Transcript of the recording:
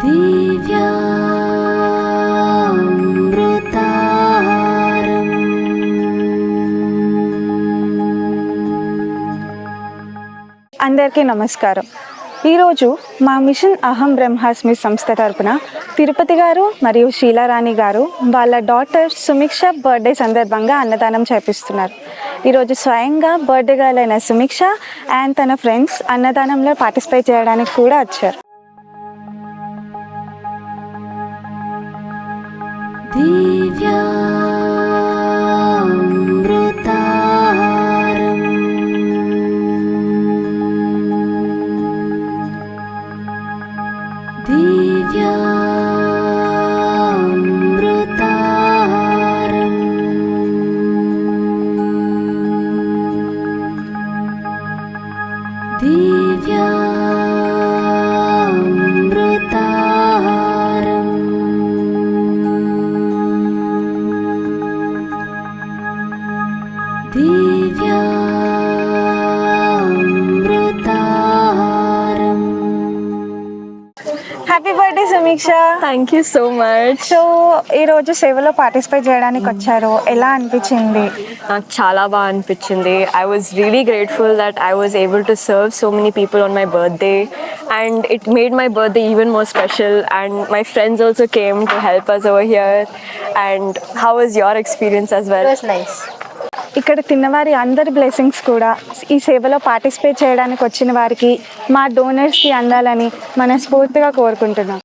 అందరికీ నమస్కారం. ఈరోజు మా మిషన్ అహం బ్రహ్మాస్మి సంస్థ తరపున తిరుపతి గారు మరియు శీలారాణి గారు వాళ్ళ డాటర్ సుమిక్ష బర్త్డే సందర్భంగా అన్నదానం చేపిస్తున్నారు. ఈరోజు స్వయంగా బర్త్డే గర్ల్ అయిన సుమిక్ష అండ్ తన ఫ్రెండ్స్ అన్నదానంలో పార్టిసిపేట్ చేయడానికి కూడా వచ్చారు. Happy birthday Sumiksha. Thank you so much. So ఈరోజు సేవలో పార్టిసిపేట్ చేయడానికి వచ్చారు, ఎలా అనిపించింది? నాకు చాలా బాగా అనిపించింది. I was really grateful that I was able to serve so many people on my birthday and it made my birthday even more special and my friends also came to help us over here. And how was your experience as well? Nice. ఇక్కడ తిన్నవారి అందరి blessings కూడా ఈ సేవలో participate చేయడానికి వచ్చిన వారికి, మా డోనర్స్కి అందాలని మనస్ఫూర్తిగా కోరుకుంటున్నాం.